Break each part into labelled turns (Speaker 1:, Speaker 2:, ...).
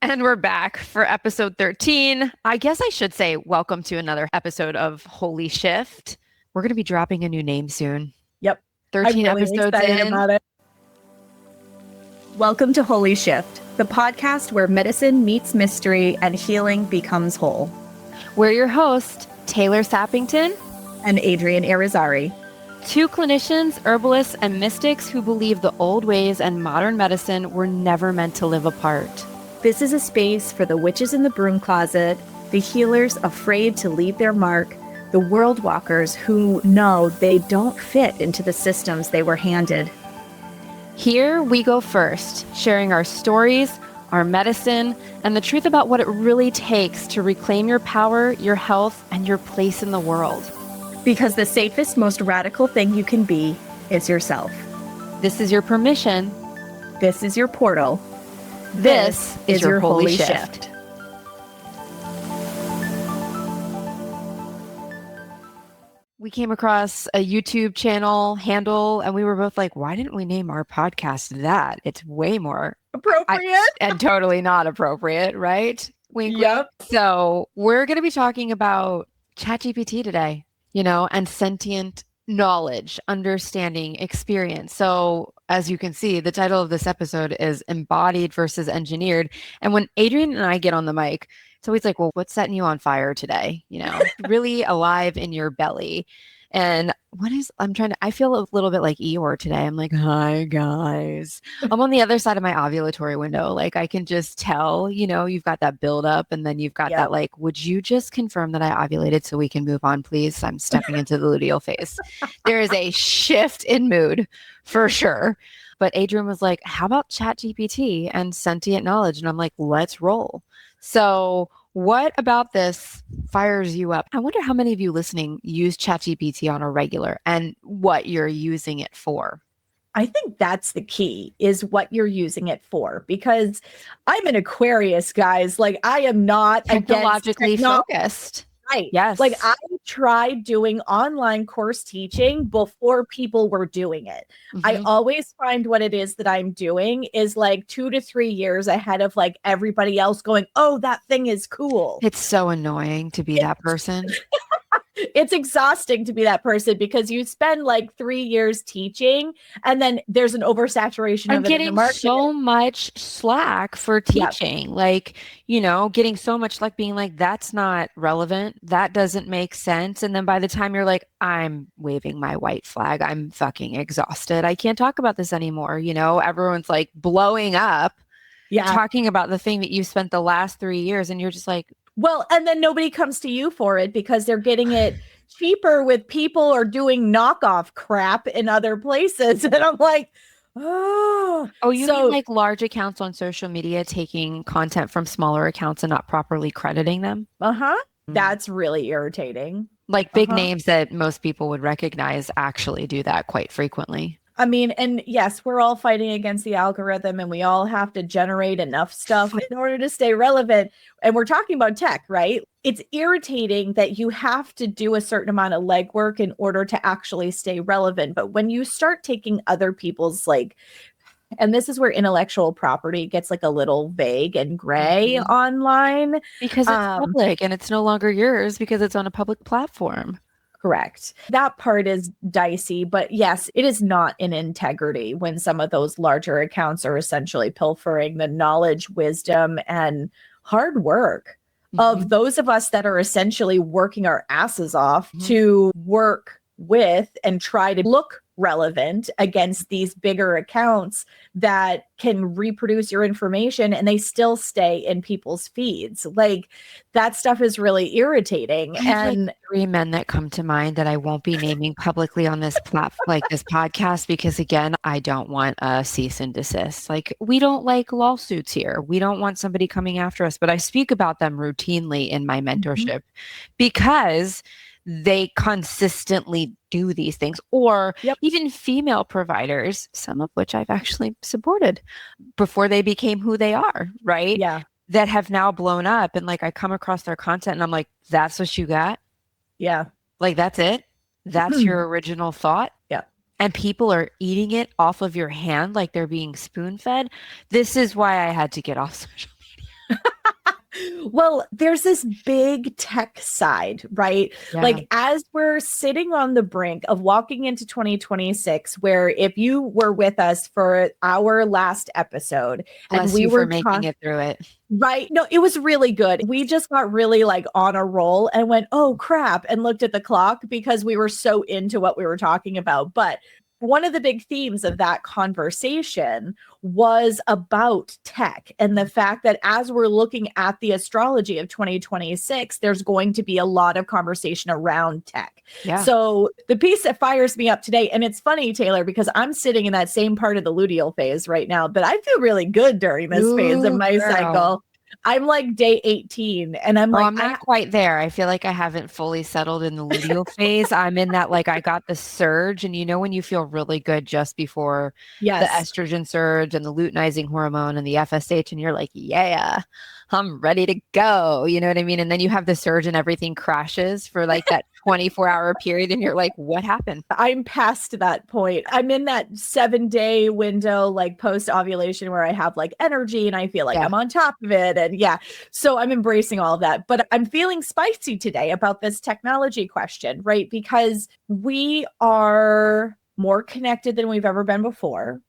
Speaker 1: And we're back for episode 13. I guess I should say welcome to another episode of Holy Shift. We're going to be dropping a new name soon.
Speaker 2: Yep.
Speaker 1: 13
Speaker 2: I'm really
Speaker 1: episodes
Speaker 2: excited
Speaker 1: in.
Speaker 2: about it. Welcome to Holy Shift, the podcast where medicine meets mystery and healing becomes whole.
Speaker 1: We're your hosts, Taylor Sappington
Speaker 2: and Adrienne Irizarry.
Speaker 1: Two clinicians, herbalists, and mystics who believe the old ways and modern medicine were never meant to live apart.
Speaker 2: This is a space for the witches in the broom closet, the healers afraid to leave their mark, the world walkers who know they don't fit into the systems they were handed.
Speaker 1: Here we go first, sharing our stories, our medicine, and the truth about what it really takes to reclaim your power, your health, and your place in the world.
Speaker 2: Because the safest, most radical thing you can be is yourself.
Speaker 1: This is your permission.
Speaker 2: This is your portal.
Speaker 1: This is your Holy Shift. We came across a YouTube channel handle and we were both like, why didn't we name our podcast that? It's way more
Speaker 2: appropriate
Speaker 1: and totally not appropriate, right? Wink,
Speaker 2: yep.
Speaker 1: Wink. So we're going to be talking about ChatGPT today, and sentient knowledge, understanding, experience. So as you can see, the title of this episode is Embodied versus Engineered. And when Adrienne and I get on the mic, it's always like, well, what's setting you on fire today? Really alive in your belly. And I feel a little bit like Eeyore today. I'm like, hi guys. I'm on the other side of my ovulatory window. Like I can just tell, you've got that buildup and then you've got that like, would you just confirm that I ovulated so we can move on, please? I'm stepping into the luteal phase. There is a shift in mood for sure. But Adrienne was like, how about ChatGPT and sentient knowledge? And I'm like, let's roll. So what about this fires you up? I wonder how many of you listening use ChatGPT on a regular and what you're using it for.
Speaker 2: I think that's the key, is what you're using it for, because I'm an Aquarius, guys. Like I am not
Speaker 1: technologically focused.
Speaker 2: Right.
Speaker 1: Yes.
Speaker 2: Like I tried doing online course teaching before people were doing it. Mm-hmm. I always find what it is that I'm doing is like 2 to 3 years ahead of like everybody else going, oh, that thing is cool.
Speaker 1: It's so annoying to be that person.
Speaker 2: It's exhausting to be that person because you spend like 3 years teaching and then there's an oversaturation of it in the market.
Speaker 1: I'm getting so much slack for teaching. Yep. Like, getting so much like being like, that's not relevant. That doesn't make sense. And then by the time you're like, I'm waving my white flag, I'm fucking exhausted. I can't talk about this anymore. Everyone's like blowing up, talking about the thing that you spent the last 3 years. And you're just like,
Speaker 2: well, and then nobody comes to you for it because they're getting it cheaper with people or doing knockoff crap in other places. And I'm like, oh,
Speaker 1: you mean like large accounts on social media taking content from smaller accounts and not properly crediting them?
Speaker 2: That's really irritating.
Speaker 1: Like big names that most people would recognize actually do that quite frequently.
Speaker 2: I mean, and yes, we're all fighting against the algorithm and we all have to generate enough stuff in order to stay relevant. And we're talking about tech, right? It's irritating that you have to do a certain amount of legwork in order to actually stay relevant. But when you start taking other people's and this is where intellectual property gets like a little vague and gray online.
Speaker 1: Because it's public and it's no longer yours because it's on a public platform.
Speaker 2: Correct. That part is dicey, but yes, it is not in integrity when some of those larger accounts are essentially pilfering the knowledge, wisdom, and hard work of those of us that are essentially working our asses off to work with and try to look relevant against these bigger accounts that can reproduce your information and they still stay in people's feeds. Like that stuff is really irritating. And
Speaker 1: like 3 men that come to mind that I won't be naming publicly on this platform, this podcast, because again, I don't want a cease and desist. Like we don't like lawsuits here. We don't want somebody coming after us, but I speak about them routinely in my mentorship because they consistently do these things, or even female providers, some of which I've actually supported before they became who they are, right?
Speaker 2: Yeah.
Speaker 1: That have now blown up. And like, I come across their content and I'm like, that's what you got?
Speaker 2: Yeah.
Speaker 1: Like, that's it? That's your original thought?
Speaker 2: Yeah.
Speaker 1: And people are eating it off of your hand like they're being spoon fed. This is why I had to get off social media.
Speaker 2: Well, there's this big tech side, right?
Speaker 1: Yeah.
Speaker 2: Like, as we're sitting on the brink of walking into 2026, where if you were with us for our last episode and
Speaker 1: Bless
Speaker 2: we
Speaker 1: you for
Speaker 2: were
Speaker 1: making it through it.
Speaker 2: right. No, it was really good. We just got really like on a roll and went, oh crap, and looked at the clock because we were so into what we were talking about. But one of the big themes of that conversation was about tech and the fact that as we're looking at the astrology of 2026, there's going to be a lot of conversation around tech.
Speaker 1: Yeah.
Speaker 2: So the piece that fires me up today, and it's funny, Taylor, because I'm sitting in that same part of the luteal phase right now, but I feel really good during this phase of
Speaker 1: Ooh,
Speaker 2: my
Speaker 1: girl.
Speaker 2: cycle. I'm like day 18 and I'm
Speaker 1: Oh,
Speaker 2: like,
Speaker 1: I'm not quite there. I feel like I haven't fully settled in the luteal phase. I'm in that, like, I got the surge, and when you feel really good just before the
Speaker 2: yes.
Speaker 1: estrogen surge and the luteinizing hormone and the FSH, and you're like, yeah, I'm ready to go. You know what I mean? And then you have the surge and everything crashes for like that 24-hour period, and you're like, what happened?
Speaker 2: I'm past that point. I'm in that 7-day window, like post ovulation, where I have like energy and I feel like
Speaker 1: Yeah.
Speaker 2: I'm on top of it. And yeah, so I'm embracing all of that. But I'm feeling spicy today about this technology question, right? Because we are more connected than we've ever been before.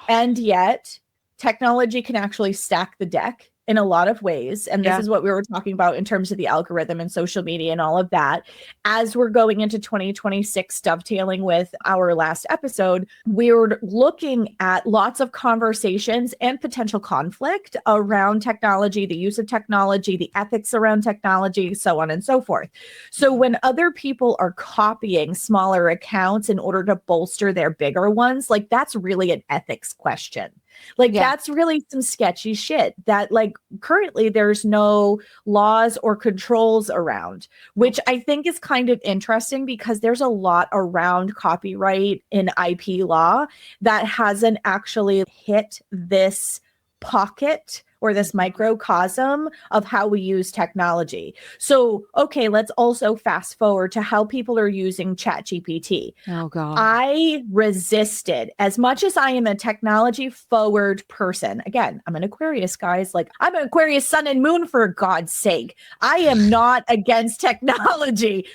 Speaker 2: And yet, technology can actually stack the deck in a lot of ways. And this
Speaker 1: Yeah.
Speaker 2: is what we were talking about in terms of the algorithm and social media and all of that. As we're going into 2026, dovetailing with our last episode, we were looking at lots of conversations and potential conflict around technology, the use of technology, the ethics around technology, so on and so forth. So when other people are copying smaller accounts in order to bolster their bigger ones, like that's really an ethics question. Like
Speaker 1: Yeah.
Speaker 2: that's really some sketchy shit that like currently there's no laws or controls around, which I think is kind of interesting because there's a lot around copyright in IP law that hasn't actually hit this pocket or this microcosm of how we use technology. So, okay, let's also fast forward to how people are using ChatGPT.
Speaker 1: Oh, God.
Speaker 2: I resisted as much as I am a technology forward person. Again, I'm an Aquarius, guys. Like, I'm an Aquarius sun and moon, for God's sake. I am not against technology.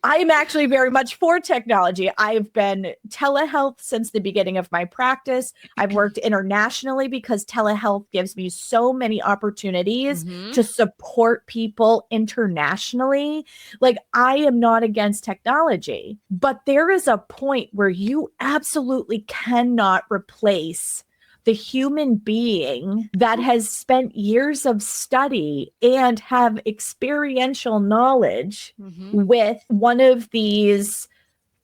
Speaker 2: I am actually very much for technology. I've been telehealth since the beginning of my practice. I've worked internationally because telehealth gives me so many opportunities to support people internationally. Like, I am not against technology, but there is a point where you absolutely cannot replace the human being that has spent years of study and have experiential knowledge with one of these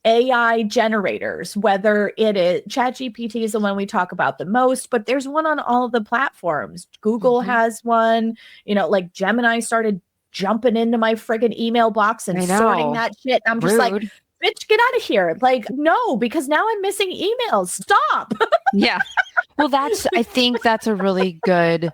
Speaker 2: AI generators, whether it is ChatGPT is the one we talk about the most, but there's one on all of the platforms. Google has one, like Gemini started jumping into my friggin' email box and sorting that shit. I'm just like, bitch, get out of here. Like, no, because now I'm missing emails. Stop.
Speaker 1: Yeah. Well, I think that's a really good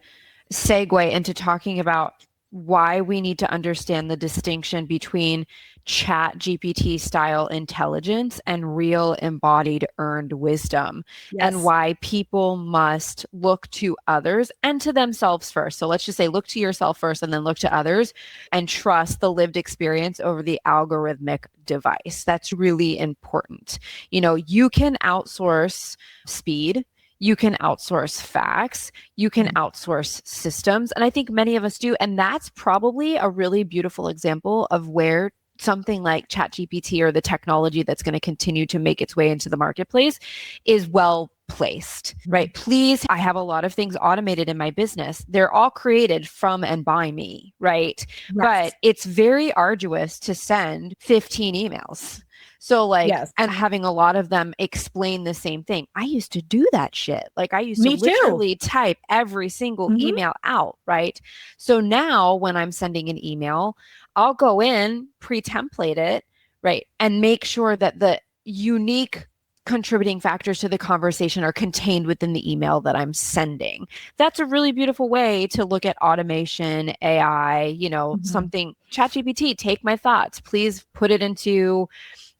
Speaker 1: segue into talking about why we need to understand the distinction between ChatGPT style intelligence and real embodied earned wisdom, and why people must look to others and to themselves first. So let's just say look to yourself first and then look to others and trust the lived experience over the algorithmic device. That's really important. You can outsource speed. You can outsource facts, you can outsource systems. And I think many of us do. And that's probably a really beautiful example of where something like ChatGPT or the technology that's going to continue to make its way into the marketplace is well placed, right? Please, I have a lot of things automated in my business. They're all created from and by me, right? Yes. But it's very arduous to send 15 emails. So and having a lot of them explain the same thing. I used to do that shit. Like I used to literally type every single email out, right? So now when I'm sending an email, I'll go in, pre-template it, right? And make sure that the unique contributing factors to the conversation are contained within the email that I'm sending. That's a really beautiful way to look at automation, AI, something. ChatGPT, take my thoughts. Please put it into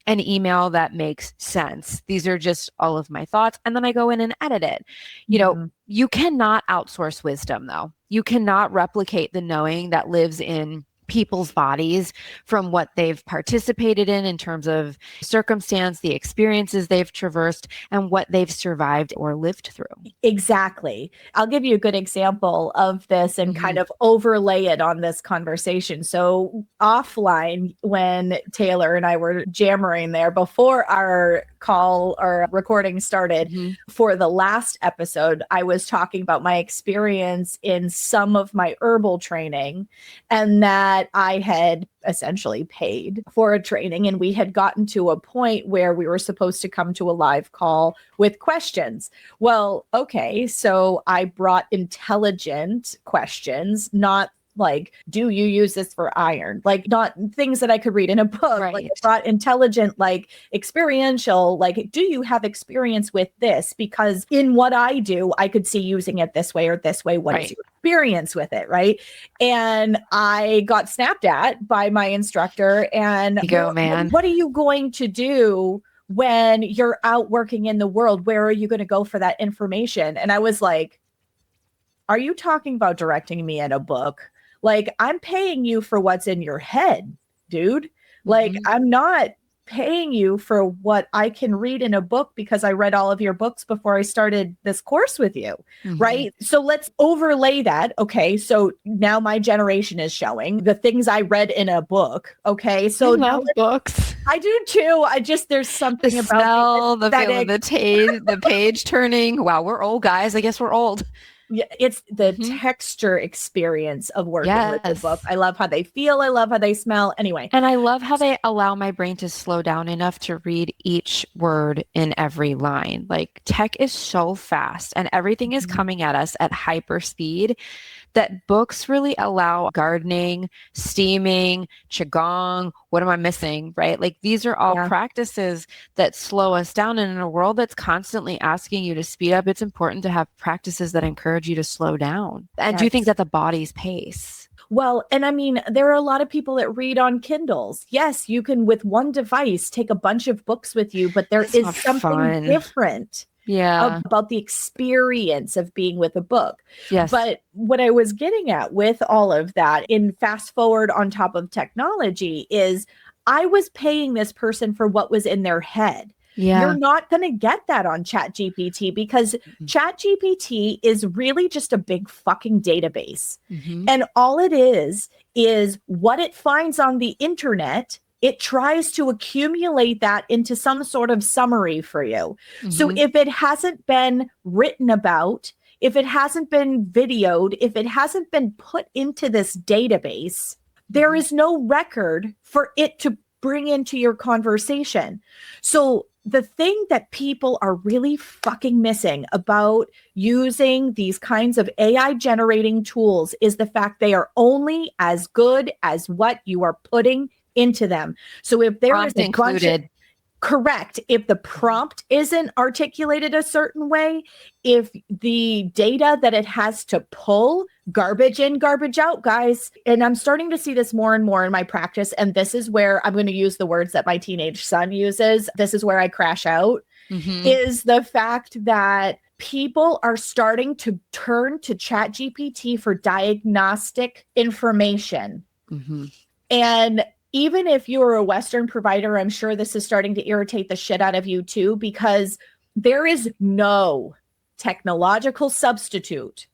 Speaker 1: an email that makes sense. These are just all of my thoughts. And then I go in and edit it. You know, you cannot outsource wisdom, though. You cannot replicate the knowing that lives in people's bodies from what they've participated in terms of circumstance, the experiences they've traversed, and what they've survived or lived through.
Speaker 2: Exactly. I'll give you a good example of this and kind of overlay it on this conversation. So offline, when Taylor and I were jammering there before our call or recording started for the last episode, I was talking about my experience in some of my herbal training and that I had essentially paid for a training, and we had gotten to a point where we were supposed to come to a live call with questions. Well, okay, so I brought intelligent questions, not like, do you use this for iron? Like, not things that I could read in a book.
Speaker 1: Right.
Speaker 2: Like, I brought intelligent, like experiential, like, do you have experience with this? Because in what I do, I could see using it this way or this way. What is your experience with it? Right. And I got snapped at by my instructor. And what are you going to do when you're out working in the world? Where are you going to go for that information? And I was like, are you talking about directing me in a book? Like, I'm paying you for what's in your head, dude. Like, I'm not paying you for what I can read in a book because I read all of your books before I started this course with you, right? So let's overlay that. Okay, so now my generation is showing the things I read in a book. Okay, so
Speaker 1: I love books.
Speaker 2: I do too. There's something about
Speaker 1: smell, the feel of the page turning. Wow, we're old, guys. I guess we're old.
Speaker 2: Yeah, it's the texture experience of working with the book. I love how they feel. I love how they smell. Anyway.
Speaker 1: And I love how they allow my brain to slow down enough to read each word in every line. Like, tech is so fast and everything is coming at us at hyper speed that books really allow gardening, steaming, qigong. What am I missing? Right? Like, these are all practices that slow us down. And in a world that's constantly asking you to speed up, it's important to have practices that encourage you to slow down and do things at the body's pace.
Speaker 2: Well, and I mean, there are a lot of people that read on Kindles. Yes, you can, with one device, take a bunch of books with you, but there is something different. About the experience of being with a book. But what I was getting at with all of that in fast forward on top of technology is I was paying this person for what was in their head. You're not going to get that on ChatGPT because ChatGPT is really just a big fucking database. And all it is what it finds on the internet. It tries to accumulate that into some sort of summary for you. So if it hasn't been written about, if it hasn't been videoed, if it hasn't been put into this database, there is no record for it to bring into your conversation. So the thing that people are really fucking missing about using these kinds of AI generating tools is the fact they are only as good as what you are putting into them. So if there is a included. Correct. If the prompt isn't articulated a certain way, if the data that it has to pull, garbage in, garbage out, guys. And I'm starting to see this more and more in my practice. And this is where I'm going to use the words that my teenage son uses. This is where I crash out, is the fact that people are starting to turn to ChatGPT for diagnostic information. And even if you're a Western provider, I'm sure this is starting to irritate the shit out of you too, because there is no technological substitute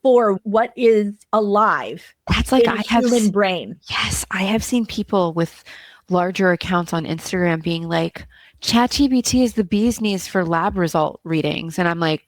Speaker 2: for what is alive.
Speaker 1: That's like
Speaker 2: in human brain.
Speaker 1: Yes, I have seen people with larger accounts on Instagram being like, ChatGPT is the bee's knees for lab result readings. And I'm like,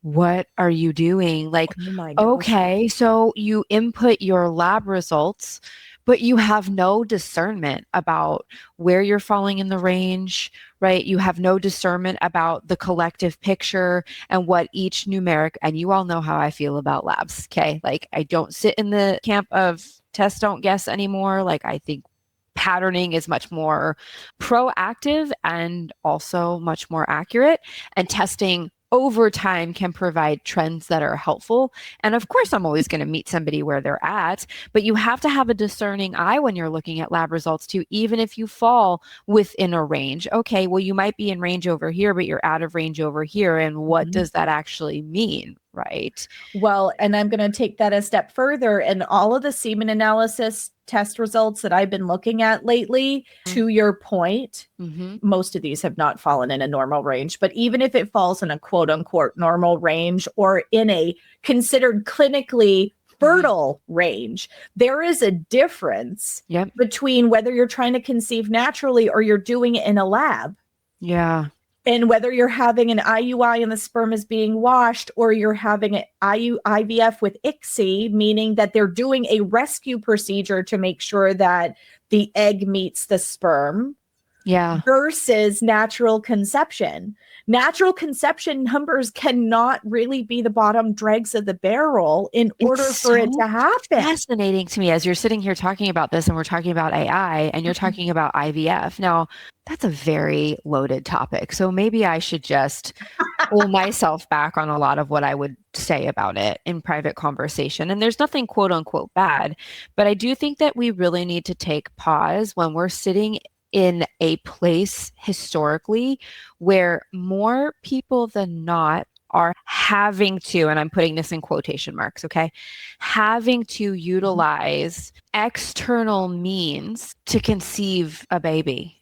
Speaker 1: what are you doing? Like, okay, so you input your lab results, but you have no discernment about where you're falling in the range, right? You have no discernment about the collective picture and what each numeric, and you all know how I feel about labs, okay? Like, I don't sit in the camp of test, don't guess anymore. Like, I think patterning is much more proactive and also much more accurate, and testing over time can provide trends that are helpful. And of course, I'm always going to meet somebody where they're at, but you have to have a discerning eye when you're looking at lab results too, even if you fall within a range. Okay, well, you might be in range over here, but you're out of range over here. And what does that actually mean? Right.
Speaker 2: Well, and I'm going to take that a step further. And all of the semen analysis test results that I've been looking at lately, to your point, most of these have not fallen in a normal range. But even if it falls in a quote unquote normal range or in a considered clinically fertile range, there is a difference between whether you're trying to conceive naturally or you're doing it in a lab.
Speaker 1: Yeah.
Speaker 2: And whether you're having an IUI and the sperm is being washed, or you're having an IVF with ICSI, meaning that they're doing a rescue procedure to make sure that the egg meets the sperm, versus natural conception. Natural conception numbers cannot really be the bottom dregs of the barrel in order for it to happen.
Speaker 1: Fascinating to me as you're sitting here talking about this, and we're talking about AI and you're talking about IVF. Now, that's a very loaded topic. So maybe I should just pull myself back on a lot of what I would say about it in private conversation. And there's nothing quote unquote bad, but I do think that we really need to take pause when we're sitting in a place historically where more people than not are having to, and I'm putting this in quotation marks, okay, having to utilize external means to conceive a baby.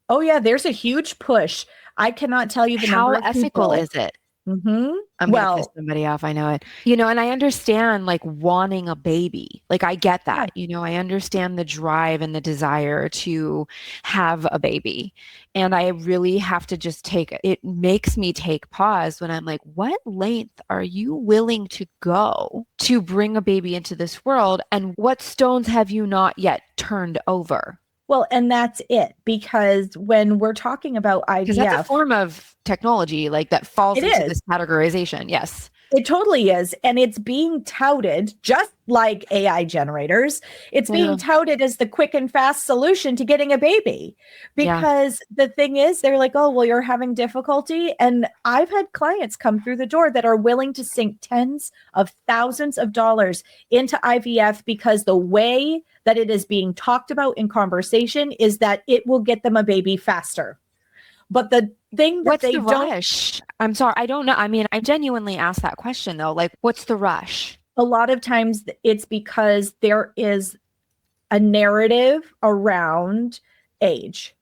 Speaker 2: Oh yeah, there's a huge push. I cannot tell you the
Speaker 1: How
Speaker 2: number of
Speaker 1: ethical
Speaker 2: people.
Speaker 1: is it? I'm going to piss somebody off. I know it. And I understand like wanting a baby. Like I get that, I understand the drive and the desire to have a baby. And I really have to just it makes me take pause when I'm like, what length are you willing to go to bring a baby into this world? And what stones have you not yet turned over?
Speaker 2: Well, and that's it, because when we're talking about IVF,
Speaker 1: because that's a form of technology like that falls into this categorization. Yes.
Speaker 2: It totally is. And it's being touted, just like AI generators, it's being touted as the quick and fast solution to getting a baby. Because the thing is, they're like, oh, well, you're having difficulty. And I've had clients come through the door that are willing to sink tens of thousands of dollars into IVF because the way that it is being talked about in conversation is that it will get them a baby faster. But the thing that
Speaker 1: what's the rush? I'm sorry, I don't know. I mean, I genuinely asked that question though. Like, what's the rush?
Speaker 2: A lot of times it's because there is a narrative around age,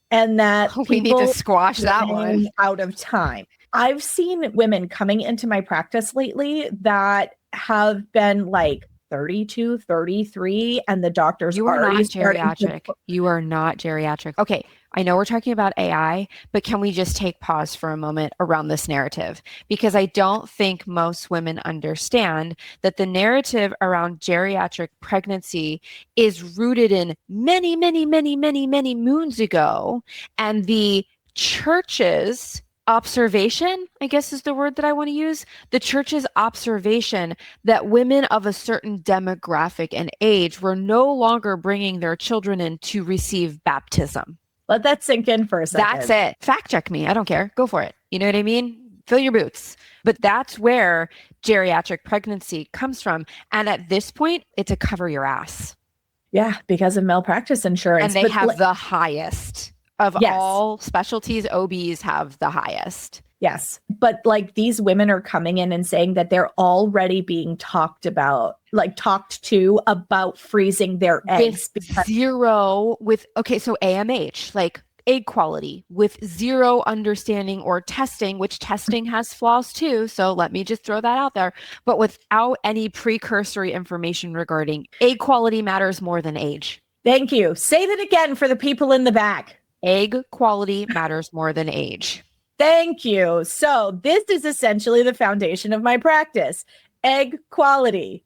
Speaker 2: and that
Speaker 1: we need to squash that one
Speaker 2: out of time. I've seen women coming into my practice lately that have been like 32, 33, and the doctors
Speaker 1: You are not geriatric. You are not geriatric. Okay, I know we're talking about AI, but can we just take pause for a moment around this narrative? Because I don't think most women understand that the narrative around geriatric pregnancy is rooted in many, many, many, many, many moons ago. And the church's observation, I guess is the word that I want to use, the church's observation that women of a certain demographic and age were no longer bringing their children in to receive baptism.
Speaker 2: Let that sink in for a second.
Speaker 1: That's it. Fact check me. I don't care. Go for it. You know what I mean? Fill your boots. But that's where geriatric pregnancy comes from. And at this point, it's to cover your ass.
Speaker 2: Yeah, because of malpractice insurance.
Speaker 1: And they have the highest. Of all specialties, OBs have the highest.
Speaker 2: Yes. But like these women are coming in and saying that they're already being talked to about freezing their eggs.
Speaker 1: So AMH, like egg quality, with zero understanding or testing, which testing has flaws too. So let me just throw that out there. But without any precursory information regarding egg quality matters more than age.
Speaker 2: Thank you. Say that again for the people in the back.
Speaker 1: Egg quality matters more than age.
Speaker 2: Thank you. So this is essentially the foundation of my practice. Egg quality.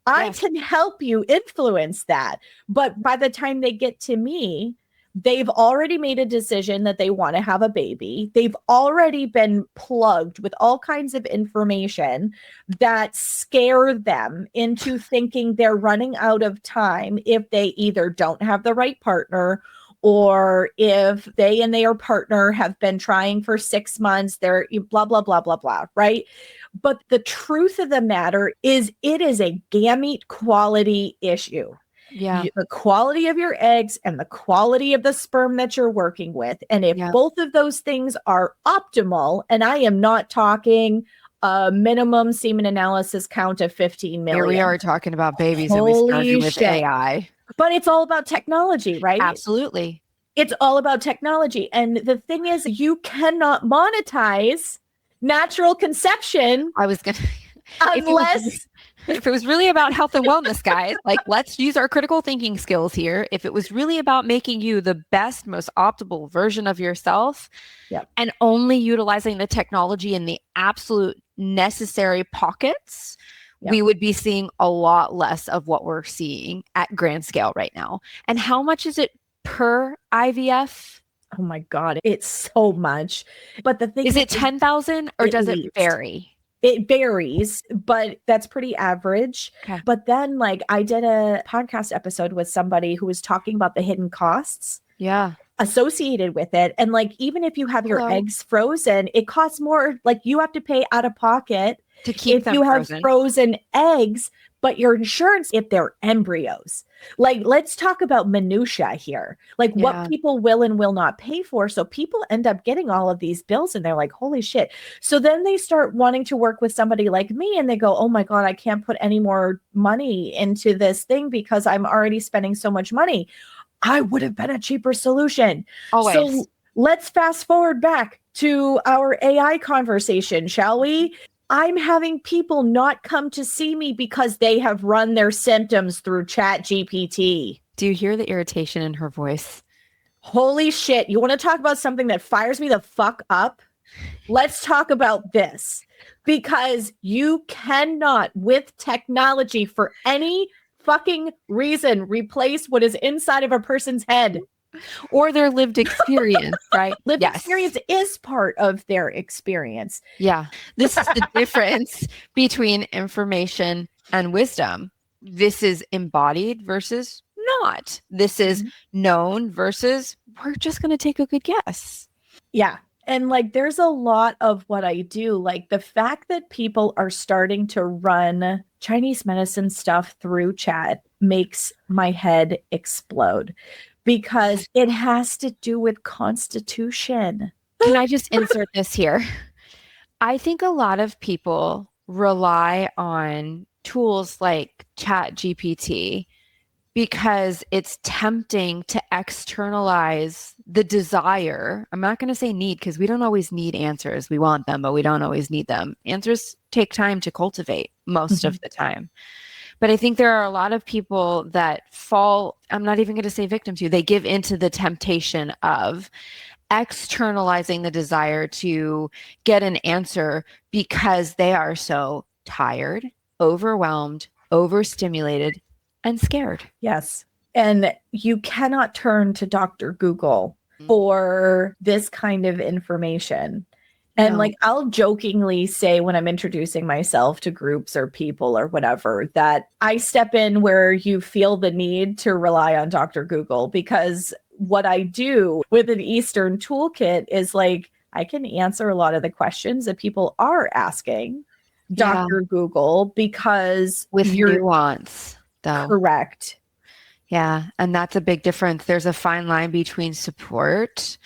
Speaker 2: I can help you influence that. But by the time they get to me, they've already made a decision that they want to have a baby. They've already been plugged with all kinds of information that scare them into thinking they're running out of time if they either don't have the right partner or if they and their partner have been trying for 6 months, they're blah, blah, blah, blah, blah, right? But the truth of the matter is it is a gamete quality issue.
Speaker 1: Yeah.
Speaker 2: The quality of your eggs and the quality of the sperm that you're working with. And if both of those things are optimal, and I am not talking a minimum semen analysis count of 15 million.
Speaker 1: Here we are talking about babies and we started with AI.
Speaker 2: But it's all about technology, right?
Speaker 1: Absolutely.
Speaker 2: It's all about technology. And the thing is, you cannot monetize natural conception.
Speaker 1: I was going to...
Speaker 2: Unless...
Speaker 1: If it was really about health and wellness, guys, like let's use our critical thinking skills here. If it was really about making you the best, most optimal version of yourself and only utilizing the technology in the absolute necessary pockets, we would be seeing a lot less of what we're seeing at grand scale right now. And how much is it per IVF?
Speaker 2: Oh my God, it's so much. But the thing
Speaker 1: is it 10,000 or does it vary?
Speaker 2: It varies, but that's pretty average.
Speaker 1: Okay.
Speaker 2: But then like I did a podcast episode with somebody who was talking about the hidden costs associated with it. And like, even if you have your eggs frozen, it costs more. Like you have to pay out of pocket
Speaker 1: to keep them
Speaker 2: if you
Speaker 1: frozen.
Speaker 2: have frozen eggs, but your insurance, if they're embryos. Like, let's talk about minutia here, like what people will and will not pay for. So people end up getting all of these bills and they're like, holy shit. So then they start wanting to work with somebody like me and they go, oh my God, I can't put any more money into this thing because I'm already spending so much money. I would have been a cheaper solution.
Speaker 1: Always.
Speaker 2: So let's fast forward back to our AI conversation, shall we? I'm having people not come to see me because they have run their symptoms through ChatGPT.
Speaker 1: Do you hear the irritation in her voice?
Speaker 2: Holy shit. You want to talk about something that fires me the fuck up? Let's talk about this. Because you cannot, with technology, for any fucking reason, replace what is inside of a person's head.
Speaker 1: Or their lived experience, right?
Speaker 2: Lived experience is part of their experience.
Speaker 1: Yeah. This is the difference between information and wisdom. This is embodied versus not. This is known versus we're just going to take a good guess.
Speaker 2: Yeah. And like, there's a lot of what I do, like the fact that people are starting to run Chinese medicine stuff through chat makes my head explode. Because it has to do with constitution.
Speaker 1: Can I just insert this here? I think a lot of people rely on tools like ChatGPT because it's tempting to externalize the desire. I'm not going to say need because we don't always need answers. We want them, but we don't always need them. Answers take time to cultivate most of the time. But I think there are a lot of people that fall, I'm not even going to say victim to, they give into the temptation of externalizing the desire to get an answer because they are so tired, overwhelmed, overstimulated, and scared.
Speaker 2: Yes. And you cannot turn to Dr. Google for this kind of information. And like, I'll jokingly say when I'm introducing myself to groups or people or whatever, that I step in where you feel the need to rely on Dr. Google, because what I do with an Eastern toolkit is like, I can answer a lot of the questions that people are asking Dr. Google because
Speaker 1: with nuance, though.
Speaker 2: Correct.
Speaker 1: Yeah. And that's a big difference. There's a fine line between support,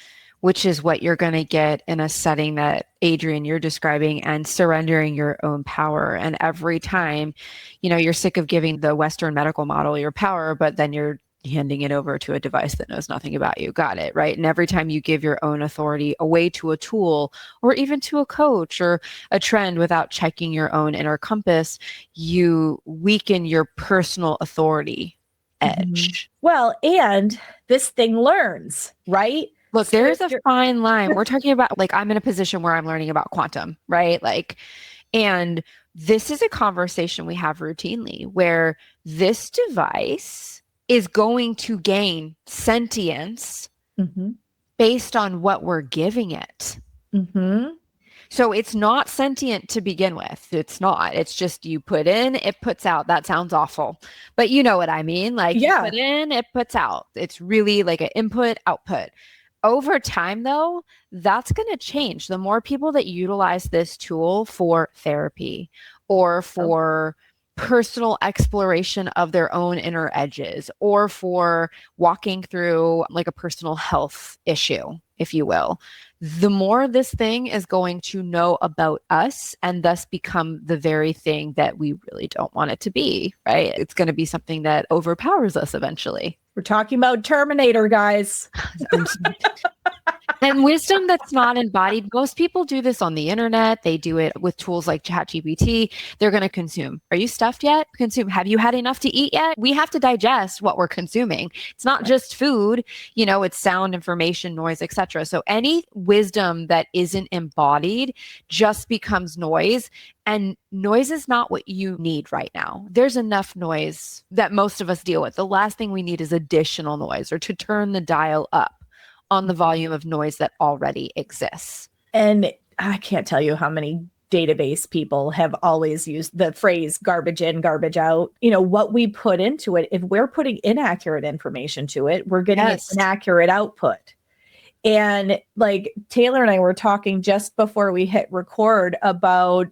Speaker 1: which is what you're going to get in a setting that Adrienne, you're describing, and surrendering your own power. And every time, you know, you're sick of giving the Western medical model your power, but then you're handing it over to a device that knows nothing about you. Got it, right? And every time you give your own authority away to a tool or even to a coach or a trend without checking your own inner compass, you weaken your personal authority edge.
Speaker 2: Well, and this thing learns, right?
Speaker 1: Look, there's a fine line. We're talking about, like, I'm in a position where I'm learning about quantum, right? Like, and this is a conversation we have routinely where this device is going to gain sentience based on what we're giving it. So it's not sentient to begin with. It's not. It's just you put in, it puts out. That sounds awful. But you know what I mean? Like you
Speaker 2: Yeah.
Speaker 1: put in, it puts out. It's really like an input, output. Over time, though, that's going to change. The more people that utilize this tool for therapy or for personal exploration of their own inner edges or for walking through like a personal health issue, if you will, the more this thing is going to know about us and thus become the very thing that we really don't want it to be, right? It's going to be something that overpowers us eventually.
Speaker 2: We're talking about Terminator, guys.
Speaker 1: And wisdom that's not embodied, most people do this on the internet. They do it with tools like ChatGPT. They're going to consume. Are you stuffed yet? Consume. Have you had enough to eat yet? We have to digest what we're consuming. It's not just food, it's sound, information, noise, etc. So any wisdom that isn't embodied just becomes noise. And noise is not what you need right now. There's enough noise that most of us deal with. The last thing we need is additional noise or to turn the dial up on the volume of noise that already exists.
Speaker 2: And I can't tell you how many database people have always used the phrase garbage in, garbage out. What we put into it, if we're putting inaccurate information to it, we're getting an inaccurate output. And like Taylor and I were talking just before we hit record about,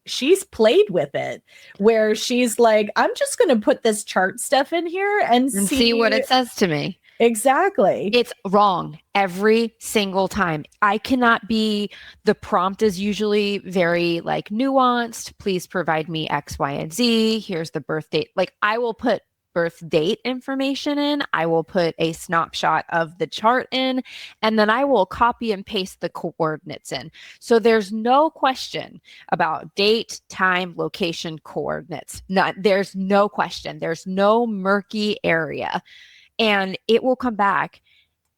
Speaker 2: she's played with it where she's like, I'm just going to put this chart stuff in here and
Speaker 1: see what it says to me.
Speaker 2: Exactly.
Speaker 1: It's wrong every single time. I cannot be, the prompt is usually very like nuanced. Please provide me X, Y, and Z. Here's the birth date. Like I will put birth date information in. I will put a snapshot of the chart in, and then I will copy and paste the coordinates in. So there's no question about date, time, location, coordinates. There's no question. There's no murky area. And it will come back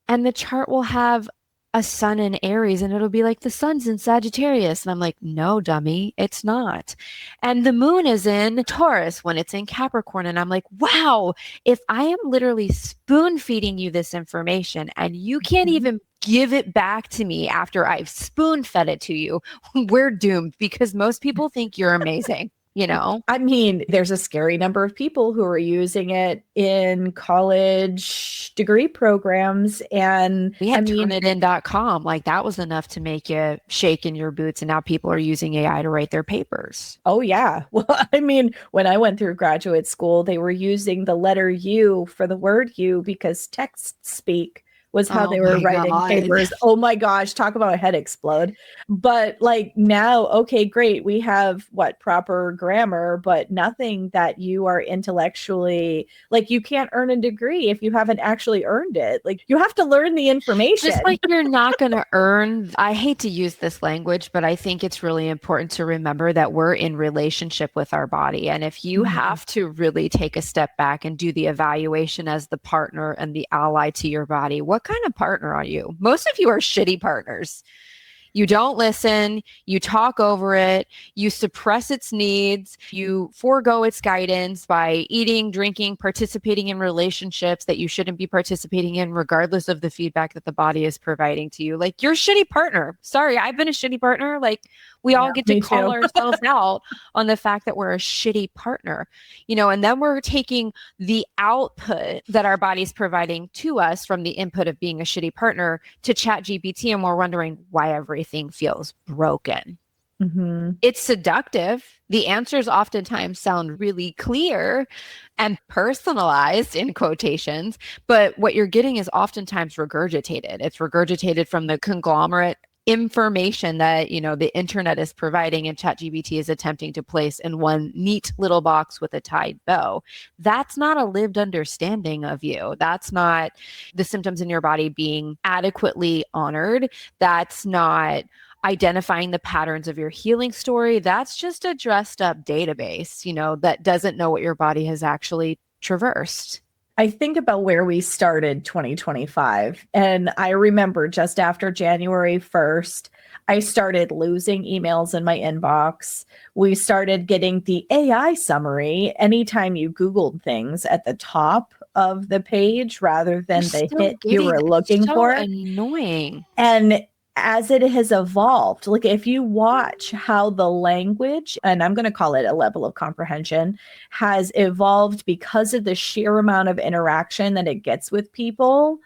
Speaker 1: and the chart will have a sun in Aries and it'll be like the sun's in Sagittarius. And I'm like, no, dummy, it's not. And the moon is in Taurus when it's in Capricorn. And I'm like, wow, if I am literally spoon feeding you this information and you can't even give it back to me after I've spoon fed it to you, we're doomed because most people think you're amazing.
Speaker 2: I mean, there's a scary number of people who are using it in college degree programs. And
Speaker 1: we had turnitin.com. Like that was enough to make you shake in your boots. And now people are using AI to write their papers.
Speaker 2: Oh, yeah. Well, I mean, when I went through graduate school, they were using the letter U for the word you because text speak was how they were writing papers. Oh my gosh, talk about a head explode. But like now, okay, great. We have proper grammar, but nothing that you are intellectually, like you can't earn a degree if you haven't actually earned it. Like you have to learn the information.
Speaker 1: Just like you're not going to earn, I hate to use this language, but I think it's really important to remember that we're in relationship with our body. And if you have to really take a step back and do the evaluation as the partner and the ally to your body, what kind of partner are you? Most of you are shitty partners. You don't listen, you talk over it, you suppress its needs, you forego its guidance by eating, drinking, participating in relationships that you shouldn't be participating in, regardless of the feedback that the body is providing to you. Like, you're a shitty partner. Sorry, I've been a shitty partner. Like, we all get to call ourselves out on the fact that we're a shitty partner, and then we're taking the output that our body's providing to us from the input of being a shitty partner to ChatGPT, and we're wondering why everything feels broken. It's seductive. The answers oftentimes sound really clear and personalized in quotations, but what you're getting is oftentimes regurgitated. It's regurgitated from the conglomerate information that the internet is providing and ChatGPT is attempting to place in one neat little box with a tied bow. That's not a lived understanding of you. That's not the symptoms in your body being adequately honored. That's not identifying the patterns of your healing story. That's just a dressed up database, that doesn't know what your body has actually traversed.
Speaker 2: I think about where we started 2025, and I remember just after January 1st, I started losing emails in my inbox. We started getting the AI summary anytime you Googled things at the top of the page rather than the hit you were looking for.
Speaker 1: Annoying.
Speaker 2: And as it has evolved, like if you watch how the language, and I'm going to call it a level of comprehension, has evolved because of the sheer amount of interaction that it gets with people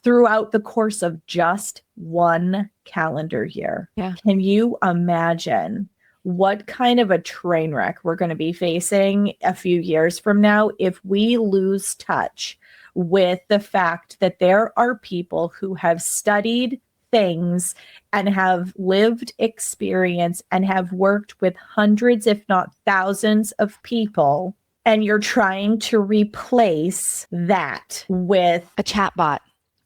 Speaker 2: throughout the course of just one calendar year.
Speaker 1: Yeah.
Speaker 2: Can you imagine what kind of a train wreck we're going to be facing a few years from now if we lose touch with the fact that there are people who have studied things and have lived experience and have worked with hundreds, if not thousands of people, and you're trying to replace that with
Speaker 1: A chatbot.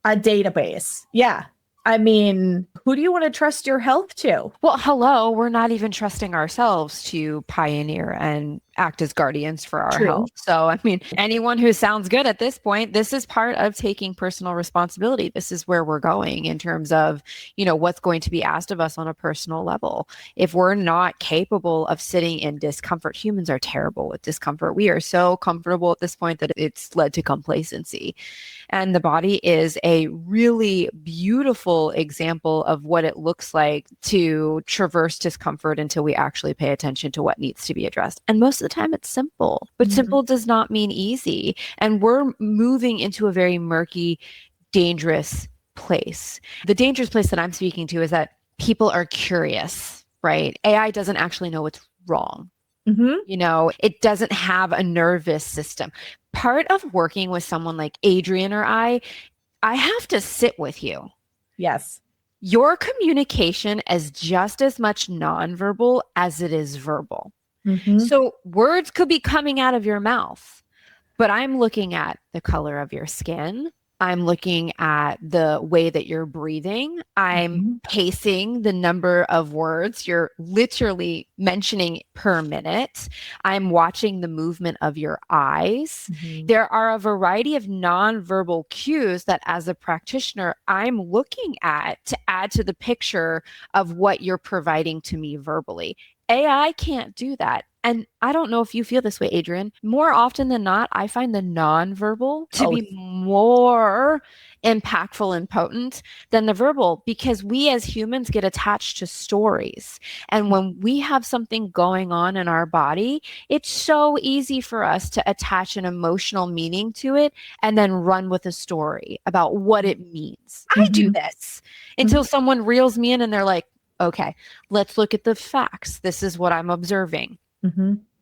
Speaker 2: a database. Yeah. I mean, who do you want to trust your health to?
Speaker 1: Well, hello, we're not even trusting ourselves to pioneer and act as guardians for our
Speaker 2: True.
Speaker 1: health. So, I mean, anyone who sounds good at this point, this is part of taking personal responsibility. This is where we're going in terms of, what's going to be asked of us on a personal level. If we're not capable of sitting in discomfort, humans are terrible with discomfort. We are so comfortable at this point that it's led to complacency. And the body is a really beautiful example of what it looks like to traverse discomfort until we actually pay attention to what needs to be addressed. And most of the time it's simple, but simple does not mean easy. And we're moving into a very murky, dangerous place. The dangerous place that I'm speaking to is that people are curious, right? AI doesn't actually know what's wrong. It doesn't have a nervous system. Part of working with someone like Adrian or I have to sit with you.
Speaker 2: Yes.
Speaker 1: Your communication is just as much nonverbal as it is verbal. So words could be coming out of your mouth, but I'm looking at the color of your skin. I'm looking at the way that you're breathing. I'm pacing the number of words you're literally mentioning per minute. I'm watching the movement of your eyes. There are a variety of nonverbal cues that as a practitioner, I'm looking at to add to the picture of what you're providing to me verbally. AI can't do that. And I don't know if you feel this way, Adrian. More often than not, I find the nonverbal to be more impactful and potent than the verbal because we as humans get attached to stories. And when we have something going on in our body, it's so easy for us to attach an emotional meaning to it and then run with a story about what it means. I do this until someone reels me in and they're like, okay, let's look at the facts. This is what I'm observing.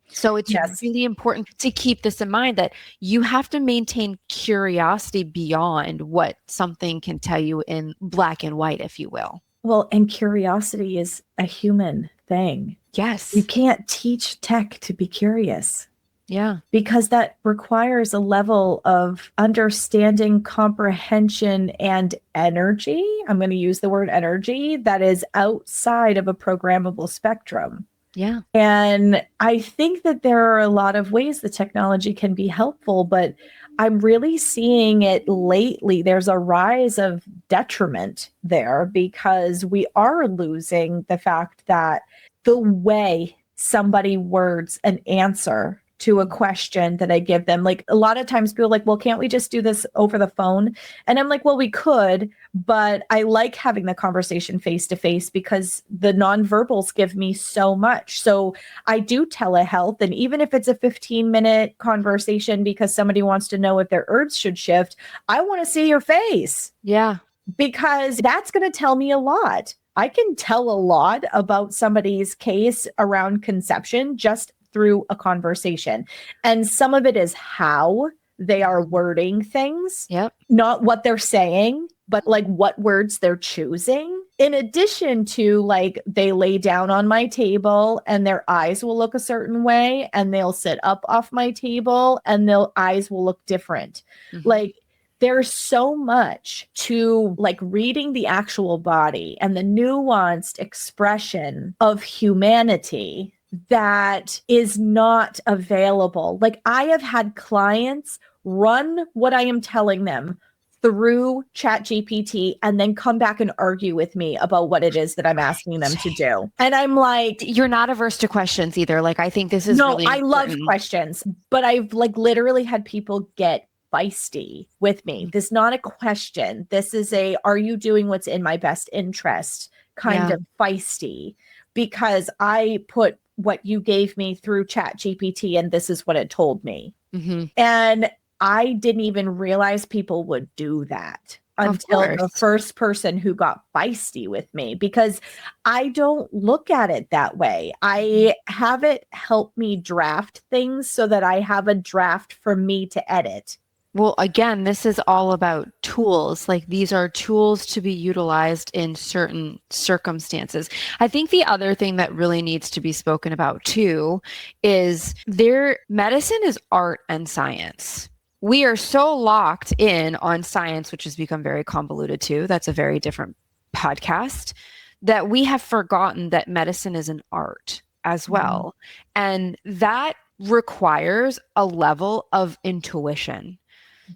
Speaker 1: So it's really important to keep this in mind that you have to maintain curiosity beyond what something can tell you in black and white, if you will.
Speaker 2: Well, and curiosity is a human thing.
Speaker 1: Yes.
Speaker 2: You can't teach tech to be curious.
Speaker 1: Yeah.
Speaker 2: Because that requires a level of understanding, comprehension, and energy. I'm going to use the word energy that is outside of a programmable spectrum.
Speaker 1: Yeah.
Speaker 2: And I think that there are a lot of ways the technology can be helpful, but I'm really seeing it lately. There's a rise of detriment there because we are losing the fact that the way somebody words an answer to a question that I give them. Like a lot of times people are like, well, can't we just do this over the phone? And I'm like, well, we could, but I like having the conversation face to face because the nonverbals give me so much. So I do telehealth. And even if it's a 15-minute conversation because somebody wants to know if their herbs should shift, I want to see your face.
Speaker 1: Yeah.
Speaker 2: Because that's going to tell me a lot. I can tell a lot about somebody's case around conception just through a conversation. And some of it is how they are wording things, not what they're saying, but like what words they're choosing. In addition to like they lay down on my table and their eyes will look a certain way and they'll sit up off my table and their eyes will look different. Like there's so much to like reading the actual body and the nuanced expression of humanity that is not available. Like I have had clients run what I am telling them through ChatGPT and then come back and argue with me about what it is that I'm asking them to do. And I'm like,
Speaker 1: you're not averse to questions either. Like I think this is really
Speaker 2: I love questions, but I've like literally had people get feisty with me. This is not a question. This is a, are you doing what's in my best interest kind of feisty, because I put what you gave me through ChatGPT and this is what it told me.
Speaker 1: Mm-hmm.
Speaker 2: And I didn't even realize people would do that until the first person who got feisty with me, because I don't look at it that way. I have it help me draft things so that I have a draft for me to edit.
Speaker 1: Well, again, this is all about tools. Like, these are tools to be utilized in certain circumstances. I think the other thing that really needs to be spoken about too is medicine is art and science. We are so locked in on science, which has become very convoluted too. That's a very different podcast, that we have forgotten that medicine is an art as well. And that requires a level of intuition.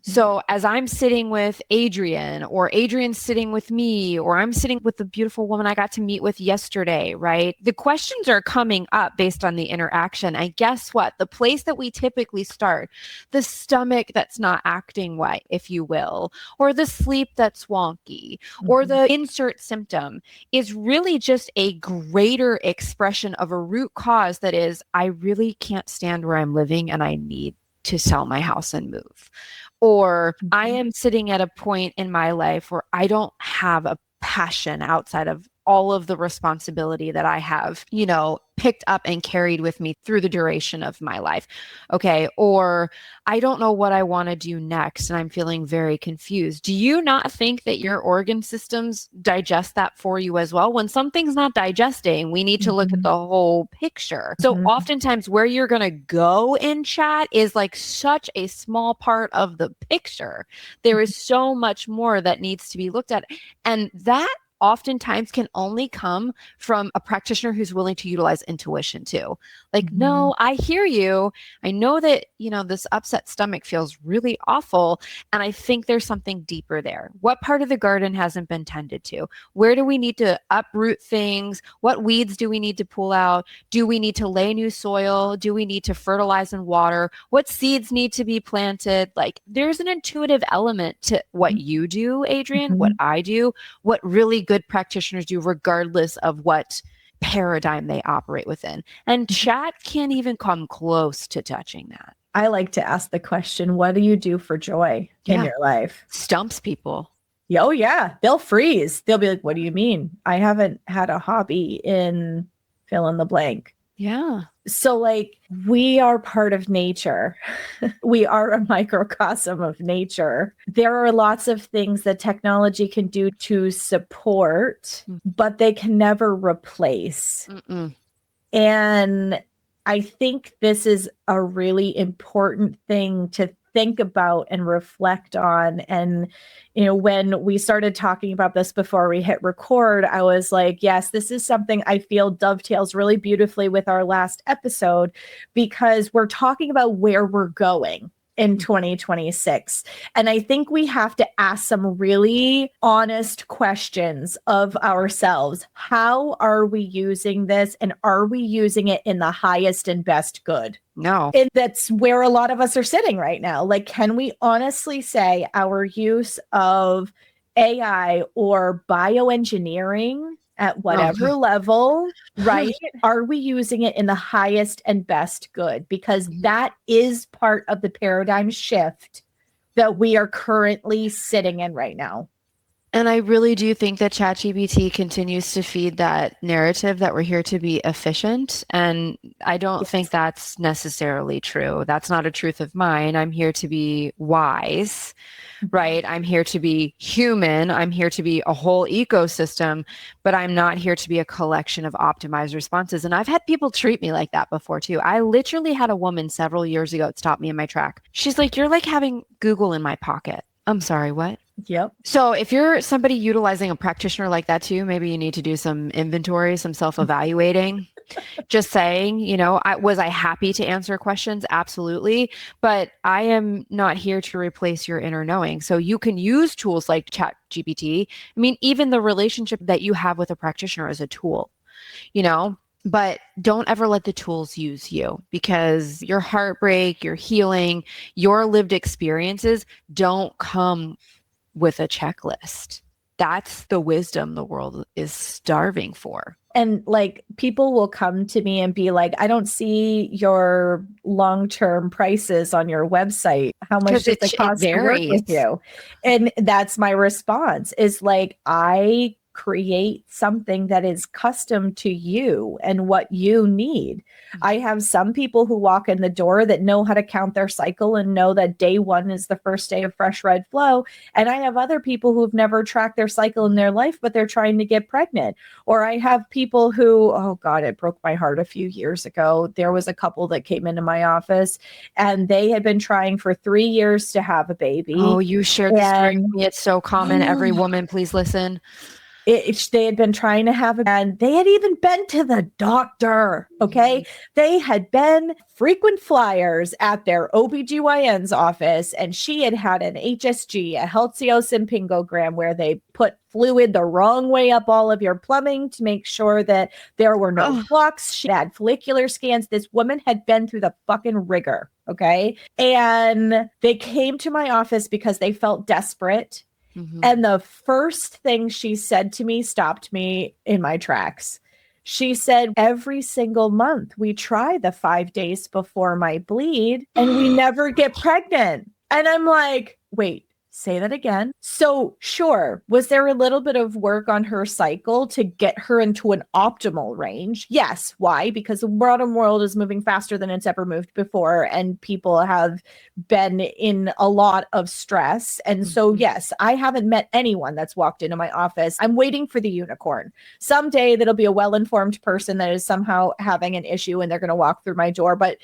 Speaker 1: So as I'm sitting with Adrian, or Adrian's sitting with me, or I'm sitting with the beautiful woman I got to meet with yesterday, right? The questions are coming up based on the interaction. And guess what? The place that we typically start, the stomach that's not acting right, if you will, or the sleep that's wonky, or the insert symptom, is really just a greater expression of a root cause that is, I really can't stand where I'm living and I need to sell my house and move. Or I am sitting at a point in my life where I don't have a passion outside of all of the responsibility that I have, picked up and carried with me through the duration of my life. Okay. Or I don't know what I want to do next and I'm feeling very confused. Do you not think that your organ systems digest that for you as well? When something's not digesting, we need to look at the whole picture. So oftentimes where you're going to go in chat is like such a small part of the picture. There is so much more that needs to be looked at. And that oftentimes can only come from a practitioner who's willing to utilize intuition too. Like, no, I hear you. I know that, this upset stomach feels really awful. And I think there's something deeper there. What part of the garden hasn't been tended to? Where do we need to uproot things? What weeds do we need to pull out? Do we need to lay new soil? Do we need to fertilize and water? What seeds need to be planted? Like, there's an intuitive element to what you do, Adrian, what I do, what really good practitioners do, regardless of what paradigm they operate within. And chat can't even come close to touching that.
Speaker 2: I like to ask the question, what do you do for joy in your life?
Speaker 1: Stumps people.
Speaker 2: Oh, yeah. They'll freeze. They'll be like, what do you mean? I haven't had a hobby in fill in the blank.
Speaker 1: Yeah.
Speaker 2: So like, we are part of nature. We are a microcosm of nature. There are lots of things that technology can do to support, but they can never replace. And I think this is a really important thing to think about and reflect on. And, when we started talking about this before we hit record, I was like, yes, this is something I feel dovetails really beautifully with our last episode, because we're talking about where we're going in 2026. And I think we have to ask some really honest questions of ourselves. How are we using this? And are we using it in the highest and best good?
Speaker 1: No.
Speaker 2: And that's where a lot of us are sitting right now. Like, can we honestly say our use of AI or bioengineering at whatever level, right? Are we using it in the highest and best good? Because that is part of the paradigm shift that we are currently sitting in right now.
Speaker 1: And I really do think that ChatGPT continues to feed that narrative that we're here to be efficient. And I don't think that's necessarily true. That's not a truth of mine. I'm here to be wise, right? I'm here to be human. I'm here to be a whole ecosystem, but I'm not here to be a collection of optimized responses. And I've had people treat me like that before too. I literally had a woman several years ago stop me in my track. She's like, you're like having Google in my pocket. I'm sorry, what?
Speaker 2: Yep.
Speaker 1: So if you're somebody utilizing a practitioner like that too, maybe you need to do some inventory, some self-evaluating. Just saying, was I happy to answer questions? Absolutely. But I am not here to replace your inner knowing. So you can use tools like ChatGPT. I mean, even the relationship that you have with a practitioner is a tool, But don't ever let the tools use you, because your heartbreak, your healing, your lived experiences don't come with a checklist. That's the wisdom the world is starving for.
Speaker 2: And like people will come to me and be like, I don't see your long-term prices on your website. How much
Speaker 1: Because
Speaker 2: does it
Speaker 1: it
Speaker 2: cost to work
Speaker 1: varies.
Speaker 2: with you? And that's my response is like, I create something that is custom to you and what you need. I have some people who walk in the door that know how to count their cycle and know that day one is the first day of fresh red flow. And I have other people who've never tracked their cycle in their life, but they're trying to get pregnant. Or I have people who, oh God, it broke my heart a few years ago. There was a couple that came into my office and they had been trying for 3 years to have a baby.
Speaker 1: Oh, you shared the story with me. It's so common. Every woman, please listen.
Speaker 2: They had been trying to have it, and they had even been to the doctor. Okay. Mm-hmm. They had been frequent flyers at their OBGYN's office, and she had had an HSG, a halcyon-sympingogram, where they put fluid the wrong way up all of your plumbing to make sure that there were no flux. She had follicular scans. This woman had been through the fucking rigor. Okay. And they came to my office because they felt desperate. Mm-hmm. And the first thing she said to me stopped me in my tracks. She said, every single month we try the 5 days before my bleed and we never get pregnant. And I'm like, wait, say that again. So sure, was there a little bit of work on her cycle to get her into an optimal range? Yes. Why? Because the modern world is moving faster than it's ever moved before, and people have been in a lot of stress. And so, yes, I haven't met anyone that's walked into my office. I'm waiting for the unicorn. Someday that'll be a well-informed person that is somehow having an issue and they're going to walk through my door. But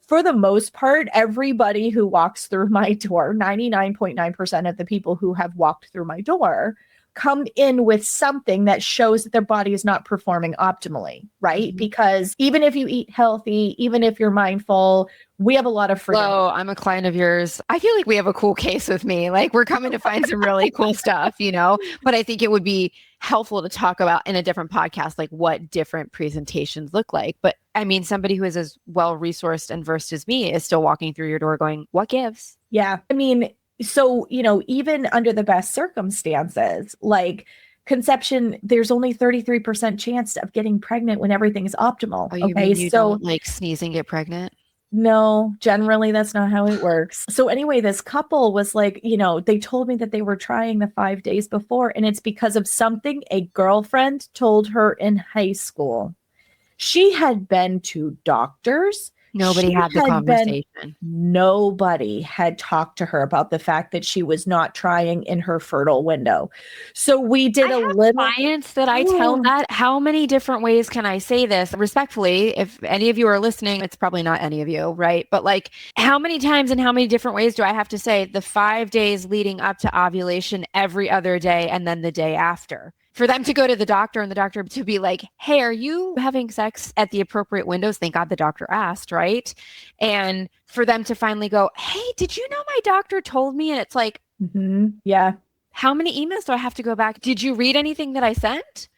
Speaker 2: for the most part, everybody who walks through my door, 99.9% of the people who have walked through my door, come in with something that shows that their body is not performing optimally, right? Mm-hmm. Because even if you eat healthy, even if you're mindful, we have a lot of freedom.
Speaker 1: Hello, I'm a client of yours. I feel like we have a cool case with me. Like we're coming to find some really cool stuff, you know, but I think it would be helpful to talk about in a different podcast, like what different presentations look like. But I mean, somebody who is as well-resourced and versed as me is still walking through your door going, what gives?
Speaker 2: Yeah. I mean, so, you know, even under the best circumstances, like conception, there's only 33% chance of getting pregnant when everything's optimal.
Speaker 1: Oh, you mean you don't like sneeze and get pregnant?
Speaker 2: No, generally that's not how it works. So anyway, this couple was like, you know, they told me that they were trying the 5 days before, and it's because of something a girlfriend told her in high school. She had been to doctors.
Speaker 1: Nobody had the conversation.
Speaker 2: Nobody had talked to her about the fact that she was not trying in her fertile window. So we did a little
Speaker 1: clients that I tell that. How many different ways can I say this respectfully? If any of you are listening, it's probably not any of you, right? But like, how many times and how many different ways do I have to say the 5 days leading up to ovulation every other day and then the day after? For them to go to the doctor and the doctor to be like, hey, are you having sex at the appropriate windows? Thank God the doctor asked, right? And for them to finally go, hey, did you know my doctor told me? And it's like,
Speaker 2: yeah.
Speaker 1: How many emails do I have to go back? Did you read anything that I sent?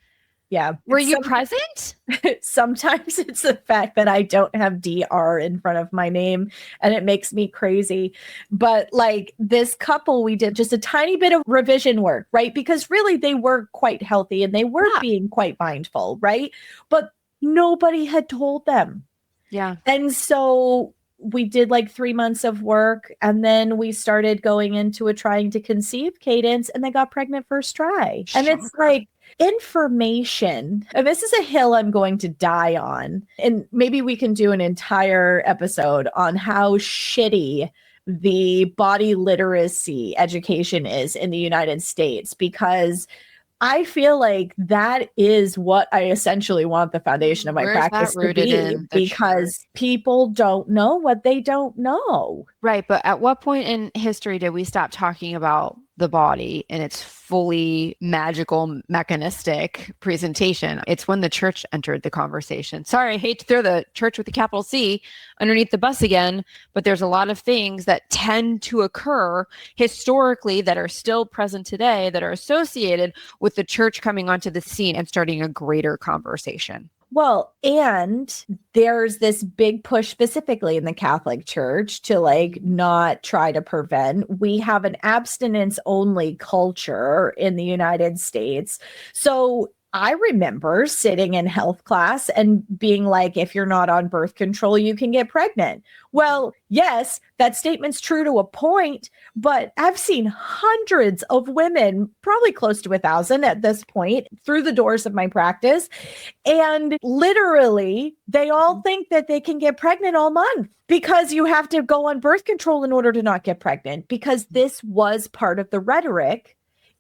Speaker 2: Yeah.
Speaker 1: Were you present?
Speaker 2: Sometimes it's the fact that I don't have DR in front of my name and it makes me crazy. But like this couple, we did just a tiny bit of revision work, right? Because really they were quite healthy and they were being quite mindful, right? But nobody had told them.
Speaker 1: Yeah.
Speaker 2: And so we did like 3 months of work, and then we started going into a trying to conceive cadence, and they got pregnant first try. And it's like information. And this is a hill I'm going to die on. And maybe we can do an entire episode on how shitty the body literacy education is in the United States, because I feel like that is what I essentially want the foundation of my practice to be, because people don't know what they don't know.
Speaker 1: Right. But at what point in history did we stop talking about the body in its fully magical, mechanistic presentation? It's when the church entered the conversation. Sorry, I hate to throw the church with a capital C underneath the bus again, but there's a lot of things that tend to occur historically that are still present today that are associated with the church coming onto the scene and starting a greater conversation.
Speaker 2: Well, and there's this big push specifically in the Catholic Church to like not try to prevent. We have an abstinence only culture in the United States. So I remember sitting in health class and being like, if you're not on birth control, you can get pregnant. Well, yes, that statement's true to a point, but I've seen hundreds of women, probably close to 1,000 at this point, through the doors of my practice. And literally, they all think that they can get pregnant all month because you have to go on birth control in order to not get pregnant, because this was part of the rhetoric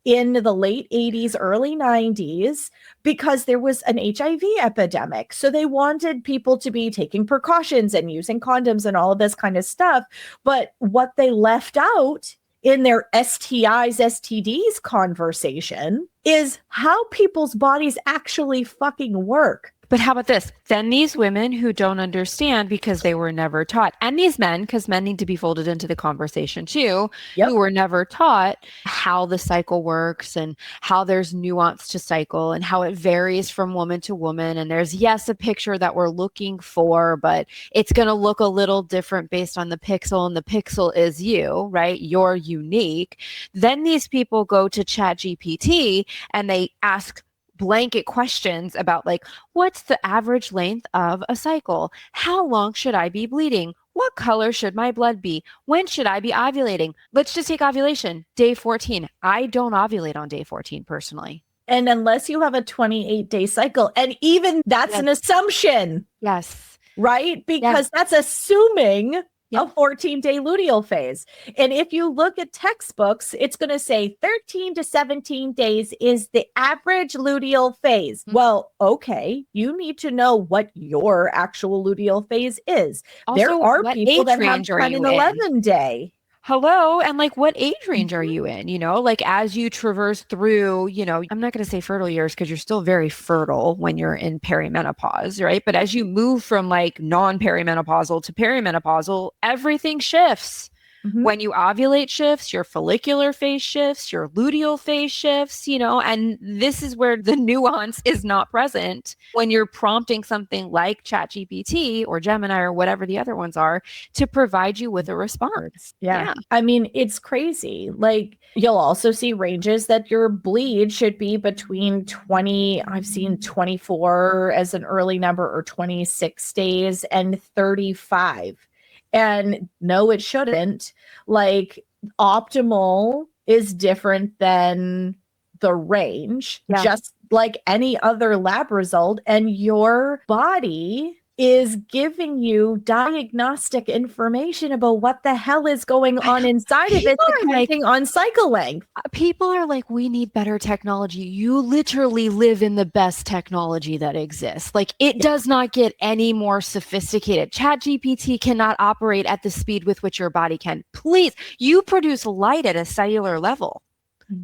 Speaker 2: in the late 80s, early 90s, because there was an HIV epidemic. So they wanted people to be taking precautions and using condoms and all of this kind of stuff. But what they left out in their STIs, STDs conversation is how people's bodies actually fucking work.
Speaker 1: But how about this? Then these women who don't understand because they were never taught, and these men, because men need to be folded into the conversation too, who were never taught how the cycle works and how there's nuance to cycle and how it varies from woman to woman. And there's, yes, a picture that we're looking for, but it's going to look a little different based on the pixel, and the pixel is you, right? You're unique. Then these people go to ChatGPT and they ask blanket questions about like, what's the average length of a cycle? How long should I be bleeding? What color should my blood be? When should I be ovulating? Let's just take ovulation, day 14. I don't ovulate on day 14 personally.
Speaker 2: And unless you have a 28-day cycle, and even that's an assumption.
Speaker 1: Yes.
Speaker 2: Right? Because that's assuming a 14-day luteal phase. And if you look at textbooks, it's going to say 13 to 17 days is the average luteal phase. Well, okay, you need to know what your actual luteal phase is.
Speaker 1: Also,
Speaker 2: there are people that have 10 and 11 day.
Speaker 1: Hello. And like, what age range are you in? You know, like as you traverse through, you know, I'm not going to say fertile years because you're still very fertile when you're in perimenopause, right? But as you move from like non-perimenopausal to perimenopausal, everything shifts. When you ovulate shifts, your follicular phase shifts, your luteal phase shifts, you know, and this is where the nuance is not present when you're prompting something like ChatGPT or Gemini or whatever the other ones are to provide you with a response.
Speaker 2: Yeah. I mean, it's crazy. Like you'll also see ranges that your bleed should be between 20, I've seen 24 as an early number, or 26 days and 35. And no, it shouldn't. Like optimal is different than the range, just like any other lab result. And your body is giving you diagnostic information about what the hell is going on inside of it, depending on cycle length.
Speaker 1: People are like, we need better technology. You literally live in the best technology that exists. Like it does not get any more sophisticated. ChatGPT cannot operate at the speed with which your body can. Please, you produce light at a cellular level.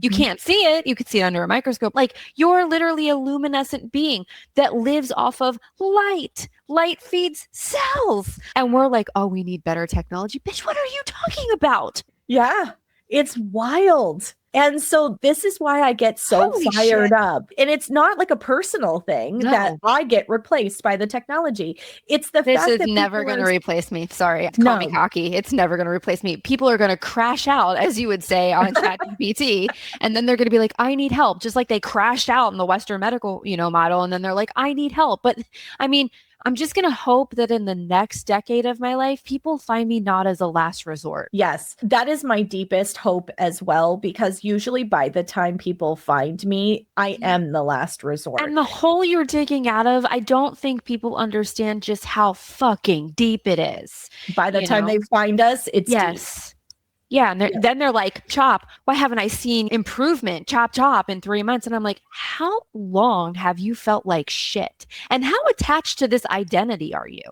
Speaker 1: You can't see it. You can see it under a microscope. Like you're literally a luminescent being that lives off of light. Light feeds cells. And we're like, oh, we need better technology. Bitch, what are you talking about?
Speaker 2: Yeah, it's wild. And so this is why I get so fired up. And it's not like a personal thing that I get replaced by the technology. It's the fact that
Speaker 1: this is never going to replace me. Sorry, call me cocky. It's never going to replace me. People are going to crash out, as you would say, on ChatGPT, and then they're going to be like, I need help. Just like they crashed out in the Western medical, you know, model. And then they're like, I need help. But I mean, I'm just going to hope that in the next decade of my life, people find me not as a last resort.
Speaker 2: Yes, that is my deepest hope as well, because usually by the time people find me, I am the last resort.
Speaker 1: And the hole you're digging out of, I don't think people understand just how fucking deep it is.
Speaker 2: By the time they find us, it's deep.
Speaker 1: Yeah. And then they're like, Chop, why haven't I seen improvement? Chop in 3 months. And I'm like, how long have you felt like shit? And how attached to this identity are you?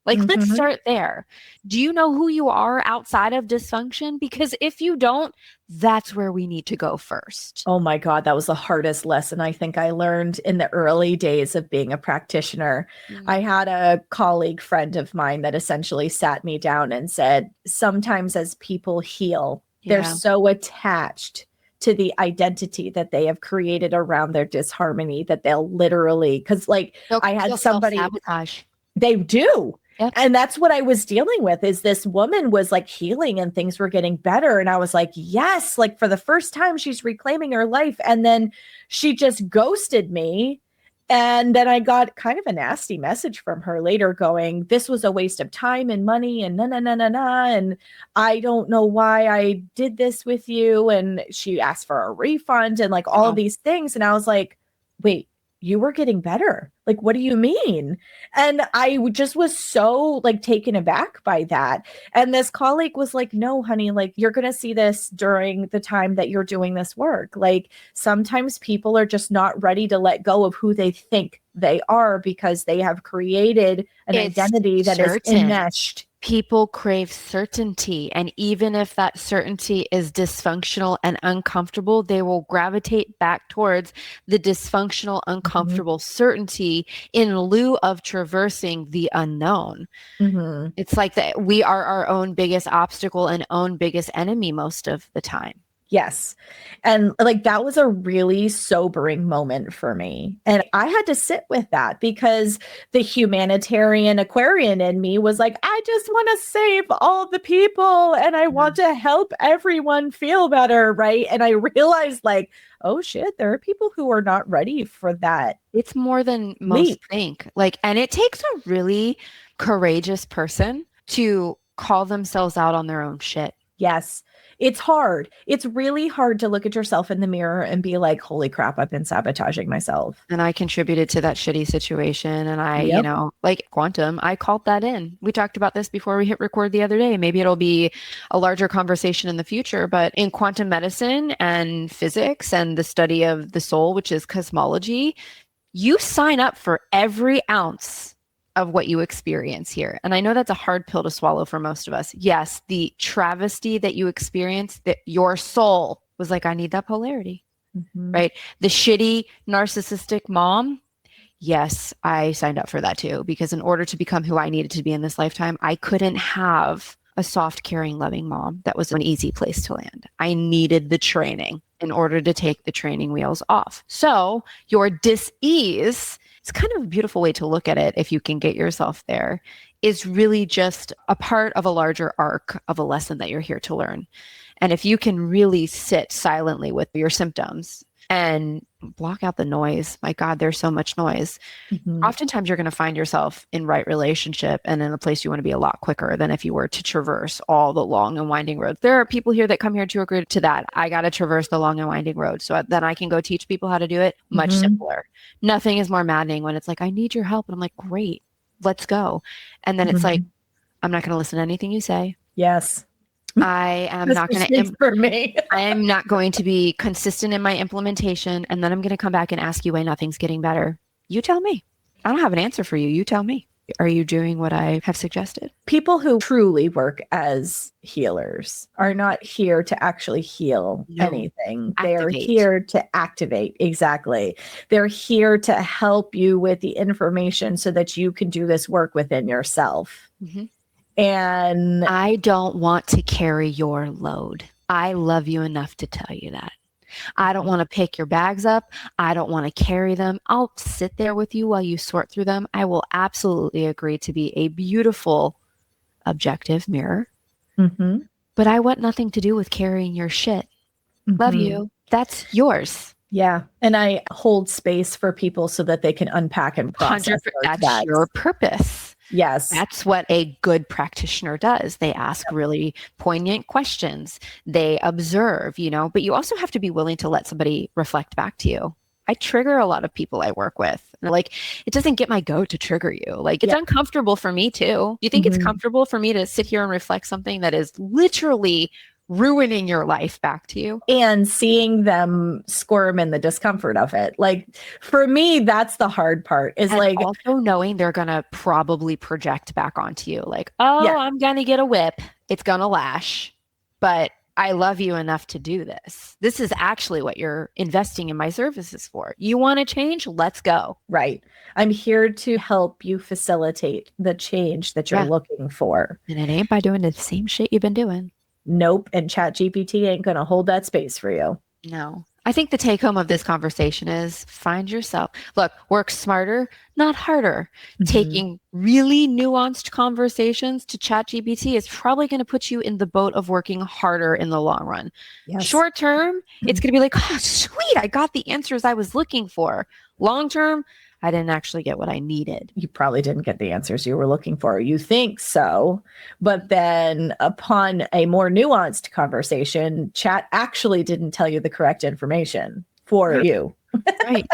Speaker 1: Like, let's start there. Do you know who you are outside of dysfunction? Because if you don't, that's where we need to go first.
Speaker 2: Oh my God, that was the hardest lesson I think I learned in the early days of being a practitioner. I had a colleague friend of mine that essentially sat me down and said, sometimes as people heal, they're so attached to the identity that they have created around their disharmony, that they'll literally, because like I had somebody,
Speaker 1: self-sabotage.
Speaker 2: they do.
Speaker 1: Yep.
Speaker 2: And that's what I was dealing with, is this woman was like healing and things were getting better. And I was like, yes, like for the first time, she's reclaiming her life. And then she just ghosted me. And then I got kind of a nasty message from her later going, this was a waste of time and money and na. And I don't know why I did this with you. And she asked for a refund and like all of these things. And I was like, wait, you were getting better. Like, what do you mean? And I just was so like taken aback by that. And this colleague was like, no, honey, like you're going to see this during the time that you're doing this work. Like sometimes people are just not ready to let go of who they think they are because they have created an identity that is enmeshed.
Speaker 1: People crave certainty. And even if that certainty is dysfunctional and uncomfortable, they will gravitate back towards the dysfunctional, uncomfortable certainty in lieu of traversing the unknown. It's like that we are our own biggest obstacle and own biggest enemy most of the time.
Speaker 2: Yes. And like that was a really sobering moment for me. And I had to sit with that because the humanitarian Aquarian in me was like, I just want to save all the people and I want to help everyone feel better. Right. And I realized like, oh shit, there are people who are not ready for that.
Speaker 1: It's more than most think. Like, and it takes a really courageous person to call themselves out on their own shit.
Speaker 2: Yes. It's hard. It's really hard to look at yourself in the mirror and be like, holy crap, I've been sabotaging myself.
Speaker 1: And I contributed to that shitty situation. And I, you know, like quantum, I called that in. We talked about this before we hit record the other day. Maybe it'll be a larger conversation in the future, but in quantum medicine and physics and the study of the soul, which is cosmology, you sign up for every ounce of what you experience here. And I know that's a hard pill to swallow for most of us. Yes, the travesty that you experience, that your soul was like, I need that polarity, right? The shitty narcissistic mom. Yes, I signed up for that too, because in order to become who I needed to be in this lifetime, I couldn't have a soft, caring, loving mom. That was an easy place to land. I needed the training in order to take the training wheels off. So your dis-ease, it's kind of a beautiful way to look at it if you can get yourself there, is really just a part of a larger arc of a lesson that you're here to learn. And if you can really sit silently with your symptoms and block out the noise, my God, there's so much noise. Oftentimes you're going to find yourself in right relationship and in a place you want to be a lot quicker than if you were to traverse all the long and winding roads. There are people here that come here to agree to that. I got to traverse the long and winding road so then I can go teach people how to do it. Much simpler. Nothing is more maddening when it's like, I need your help. And I'm like, great, let's go. And then it's like, I'm not going to listen to anything you say.
Speaker 2: Yes.
Speaker 1: I am not going to
Speaker 2: for me.
Speaker 1: I am not going to be consistent in my implementation. And then I'm going to come back and ask you why nothing's getting better. You tell me. I don't have an answer for you. You tell me. Are you doing what I have suggested?
Speaker 2: People who truly work as healers are not here to actually heal anything. They are here to activate. Exactly. They're here to help you with the information so that you can do this work within yourself. And
Speaker 1: I don't want to carry your load. I love you enough to tell you that. I don't want to pick your bags up. I don't want to carry them. I'll sit there with you while you sort through them. I will absolutely agree to be a beautiful, objective mirror. But I want nothing to do with carrying your shit. Love you. That's yours.
Speaker 2: Yeah. And I hold space for people so that they can unpack and process.
Speaker 1: That's your purpose.
Speaker 2: Yes.
Speaker 1: That's what a good practitioner does. They ask really poignant questions. They observe, you know, but you also have to be willing to let somebody reflect back to you. I trigger a lot of people I work with. Like, it doesn't get my goat to trigger you. Like, it's uncomfortable for me too. You think it's comfortable for me to sit here and reflect something that is literally ruining your life back to you?
Speaker 2: And seeing them squirm in the discomfort of it. Like, for me, that's the hard part, is
Speaker 1: and
Speaker 2: like
Speaker 1: also knowing they're going to probably project back onto you. Like, oh, I'm going to get a whip. It's going to lash, but I love you enough to do this. This is actually what you're investing in my services for. You want to change? Let's go.
Speaker 2: Right. I'm here to help you facilitate the change that you're looking for.
Speaker 1: And it ain't by doing the same shit you've been doing.
Speaker 2: Nope. And ChatGPT ain't going to hold that space for you.
Speaker 1: No. I think the take home of this conversation is find yourself. Look, work smarter, not harder.
Speaker 2: Mhm.
Speaker 1: Taking really nuanced conversations to ChatGPT is probably going to put you in the boat of working harder in the long run.
Speaker 2: Yes.
Speaker 1: Short term, it's going to be like, oh, sweet, I got the answers I was looking for. Long term, I didn't actually get what I needed.
Speaker 2: You probably didn't get the answers you were looking for. You think so, but then upon a more nuanced conversation, chat actually didn't tell you the correct information for you.
Speaker 1: Right.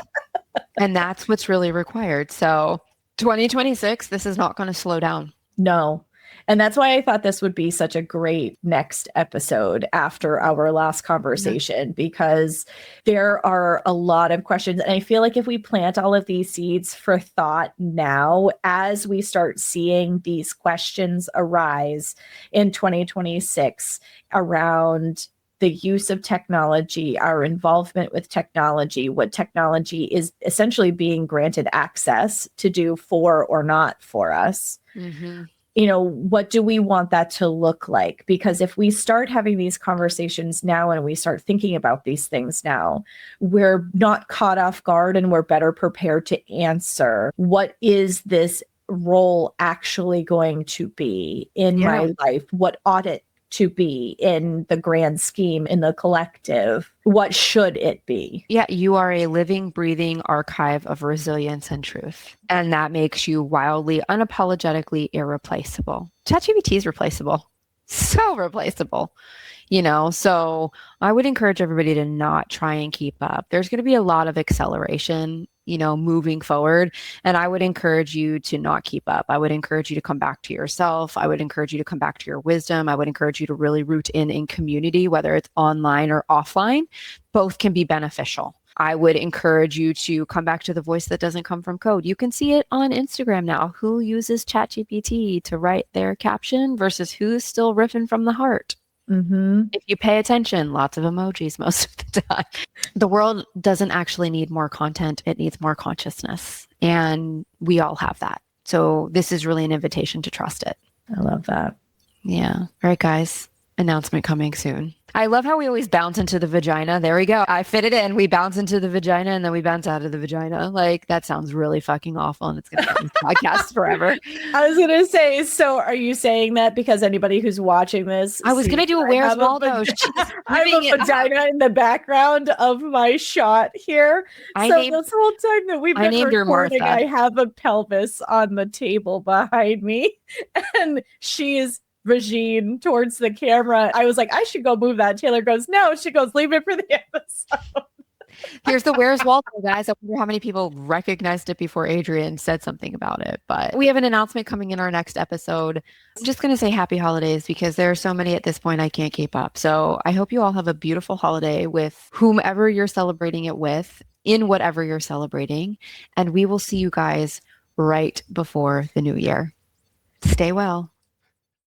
Speaker 1: And that's what's really required. So 2026, this is not going to slow down.
Speaker 2: No. And that's why I thought this would be such a great next episode after our last conversation, because there are a lot of questions. And I feel like if we plant all of these seeds for thought now, as we start seeing these questions arise in 2026 around the use of technology, our involvement with technology, what technology is essentially being granted access to do for or not for us.
Speaker 1: Mm-hmm.
Speaker 2: You know, what do we want that to look like? Because if we start having these conversations now and we start thinking about these things now, we're not caught off guard and we're better prepared to answer what is this role actually going to be in my life? What ought it to be in the grand scheme, in the collective? What should it be?
Speaker 1: Yeah, you are a living, breathing archive of resilience and truth. And that makes you wildly, unapologetically irreplaceable. ChatGPT is replaceable. So replaceable. So I would encourage everybody to not try and keep up. There's going to be a lot of acceleration, moving forward. And I would encourage you to not keep up. I would encourage you to come back to yourself. I would encourage you to come back to your wisdom. I would encourage you to really root in community, whether it's online or offline. Both can be beneficial. I would encourage you to come back to the voice that doesn't come from code. You can see it on Instagram now. Who uses ChatGPT to write their caption versus who's still riffing from the heart?
Speaker 2: Mm-hmm.
Speaker 1: If you pay attention, lots of emojis most of the time. The world doesn't actually need more content. It needs more consciousness. And we all have that. So this is really an invitation to trust it.
Speaker 2: I love that.
Speaker 1: Yeah. All right, guys. Announcement coming soon. I love how we always bounce into the vagina. There we go. I fit it in. We bounce into the vagina and then we bounce out of the vagina. Like, that sounds really fucking awful. And it's going to be podcast forever.
Speaker 2: I was going to say, so are you saying that because anybody who's watching this?
Speaker 1: I was going to do a Where's Waldo?
Speaker 2: I have a vagina in the background of my shot here. This whole time that we've been recording, I have a pelvis on the table behind me. And she's Regine towards the camera. I was like, I should go move that. Taylor goes, no. She goes, leave it for the episode.
Speaker 1: Here's the Where's Waldo, guys. I wonder how many people recognized it before Adrian said something about it. But we have an announcement coming in our next episode. I'm just going to say happy holidays because there are so many at this point I can't keep up. So I hope you all have a beautiful holiday with whomever you're celebrating it with, in whatever you're celebrating. And we will see you guys right before the new year. Stay well.